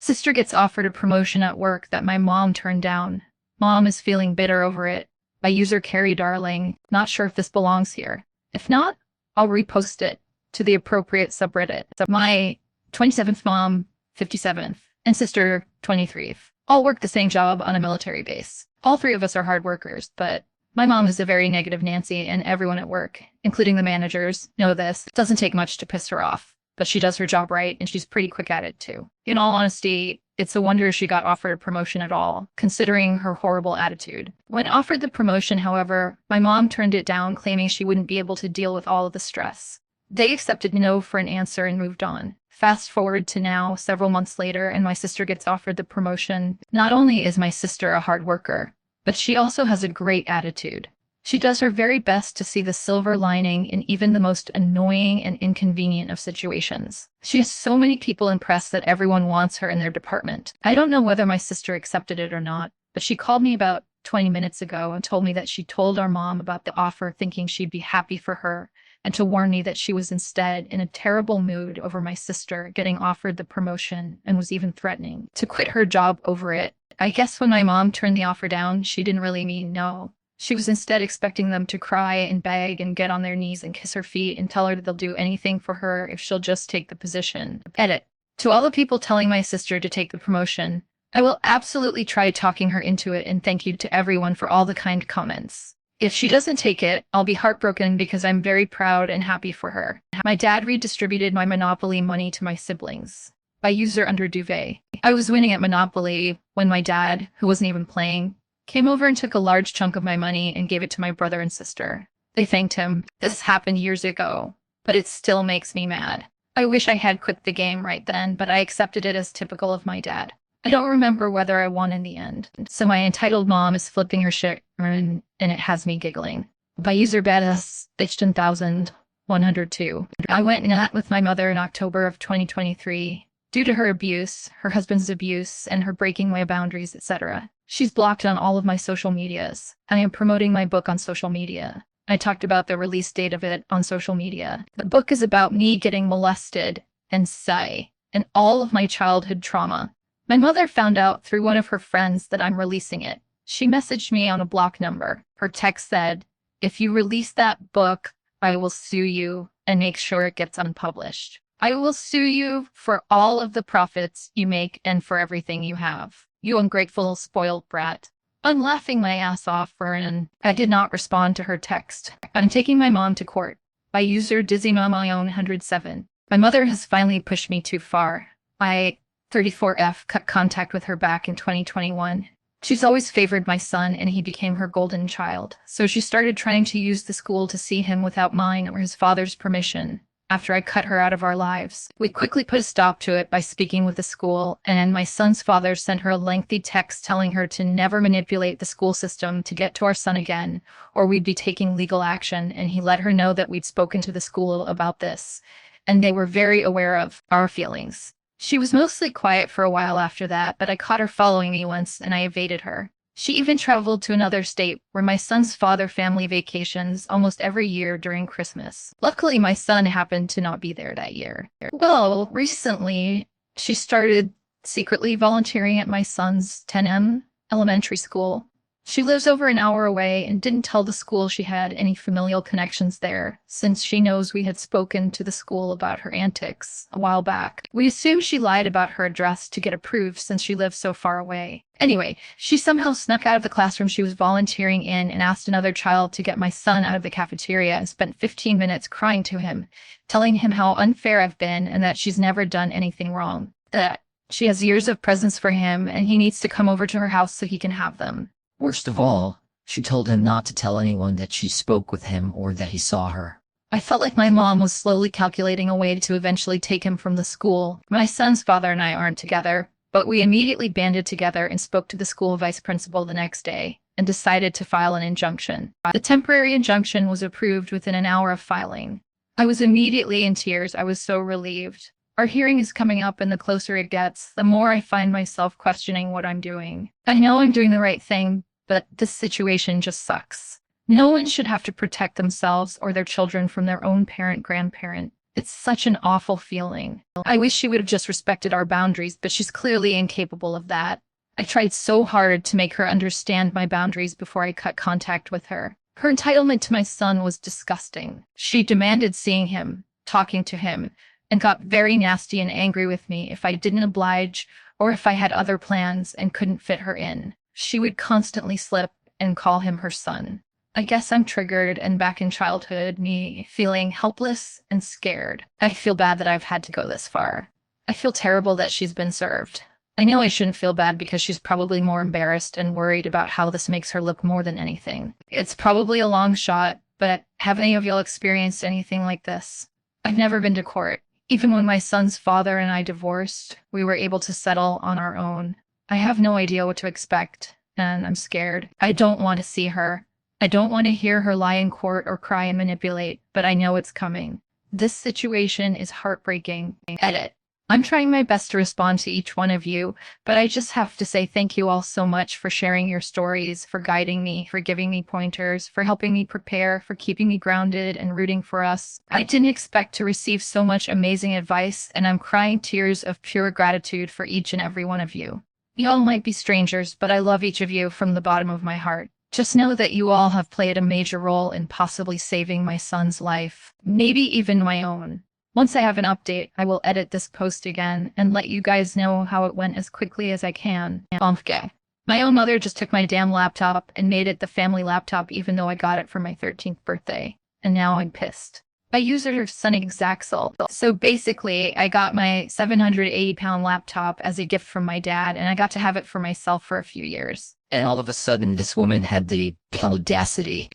Sister gets offered a promotion at work that my mom turned down. Mom is feeling bitter over it. By user Carrie Darling. Not sure if this belongs here. If not, I'll repost it to the appropriate subreddit. So my 27th mom, 57th, and sister, 23th, all work the same job on a military base. All three of us are hard workers, but my mom is a very negative Nancy, and everyone at work, including the managers, know this. It doesn't take much to piss her off, but she does her job right, and she's pretty quick at it too. In all honesty, it's a wonder she got offered a promotion at all, considering her horrible attitude. When offered the promotion, however, my mom turned it down, claiming she wouldn't be able to deal with all of the stress. They accepted no for an answer and moved on. Fast forward to now, several months later, and my sister gets offered the promotion. Not only is my sister a hard worker, but she also has a great attitude. She does her very best to see the silver lining in even the most annoying and inconvenient of situations. She has so many people impressed that everyone wants her in their department. I don't know whether my sister accepted it or not, but she called me about 20 minutes ago and told me that she told our mom about the offer thinking she'd be happy for her, and to warn me that she was instead in a terrible mood over my sister getting offered the promotion and was even threatening to quit her job over it. I guess when my mom turned the offer down, she didn't really mean no. She was instead expecting them to cry and beg and get on their knees and kiss her feet and tell her that they'll do anything for her if she'll just take the position. Edit. To all the people telling my sister to take the promotion, I will absolutely try talking her into it, and thank you to everyone for all the kind comments. If she doesn't take it, I'll be heartbroken because I'm very proud and happy for her. My dad redistributed my Monopoly money to my siblings. By user under duvet. I was winning at Monopoly when my dad, who wasn't even playing, came over and took a large chunk of my money and gave it to my brother and sister. They thanked him. This happened years ago, but it still makes me mad. I wish I had quit the game right then, but I accepted it as typical of my dad. I don't remember whether I won in the end, so my entitled mom is flipping her shit, and it has me giggling. By user badass, 1,102. I went nut with my mother in October of 2023. Due to her abuse, her husband's abuse, and her breaking my boundaries, etc. She's blocked on all of my social medias. I am promoting my book on social media. I talked about the release date of it on social media. The book is about me getting molested and and all of my childhood trauma. My mother found out through one of her friends that I'm releasing it. She messaged me on a block number. Her text said, "If you release that book, I will sue you and make sure it gets unpublished. I will sue you for all of the profits you make and for everything you have. You ungrateful, spoiled brat." I'm laughing my ass off for it, and I did not respond to her text. I'm taking my mom to court. By user DizzyMama107. My mother has finally pushed me too far. I, 34F, cut contact with her back in 2021. She's always favored my son, and he became her golden child. So she started trying to use the school to see him without mine or his father's permission. After I cut her out of our lives, we quickly put a stop to it by speaking with the school, and my son's father sent her a lengthy text telling her to never manipulate the school system to get to our son again, or we'd be taking legal action, and he let her know that we'd spoken to the school about this, and they were very aware of our feelings. She was mostly quiet for a while after that, but I caught her following me once, and I evaded her. She even traveled to another state where my son's father family vacations almost every year during Christmas. Luckily, my son happened to not be there that year. Well, recently, she started secretly volunteering at my son's 10M elementary school. She lives over an hour away and didn't tell the school she had any familial connections there, since she knows we had spoken to the school about her antics a while back. We assume she lied about her address to get approved since she lives so far away. Anyway, she somehow snuck out of the classroom she was volunteering in and asked another child to get my son out of the cafeteria and spent 15 minutes crying to him, telling him how unfair I've been and that she's never done anything wrong. That she has years of presents for him and he needs to come over to her house so he can have them. Worst of all, she told him not to tell anyone that she spoke with him or that he saw her. I felt like my mom was slowly calculating a way to eventually take him from the school. My son's father and I aren't together, but we immediately banded together and spoke to the school vice principal the next day and decided to file an injunction. The temporary injunction was approved within an hour of filing. I was immediately in tears. I was so relieved. Our hearing is coming up, and the closer it gets, the more I find myself questioning what I'm doing. I know I'm doing the right thing, but this situation just sucks. No one should have to protect themselves or their children from their own parent, grandparent, It's such an awful feeling. I wish she would have just respected our boundaries, but she's clearly incapable of that. I tried so hard to make her understand my boundaries before I cut contact with her. Her entitlement to my son was disgusting. She demanded seeing him, talking to him, and got very nasty and angry with me if I didn't oblige or if I had other plans and couldn't fit her in. She would constantly slip and call him her son. I guess I'm triggered and back in childhood, me feeling helpless and scared. I feel bad that I've had to go this far. I feel terrible that she's been served. I know I shouldn't feel bad because she's probably more embarrassed and worried about how this makes her look more than anything. It's probably a long shot, but have any of y'all experienced anything like this? I've never been to court. Even when my son's father and I divorced, we were able to settle on our own. I have no idea what to expect, and I'm scared. I don't want to see her. I don't want to hear her lie in court or cry and manipulate, but I know it's coming. This situation is heartbreaking. Edit. I'm trying my best to respond to each one of you, but I just have to say thank you all so much for sharing your stories, for guiding me, for giving me pointers, for helping me prepare, for keeping me grounded and rooting for us. I didn't expect to receive so much amazing advice, and I'm crying tears of pure gratitude for each and every one of you. Y'all might be strangers, but I love each of you from the bottom of my heart. Just know that you all have played a major role in possibly saving my son's life, maybe even my own. Once I have an update, I will edit this post again and let you guys know how it went as quickly as I can. My own mother just took my damn laptop and made it the family laptop even though I got it for my 13th birthday. And now I'm pissed. I use her Sunny Zaxel. So basically, I got my 780-pound laptop as a gift from my dad, and I got to have it for myself for a few years. And all of a sudden, this woman had the audacity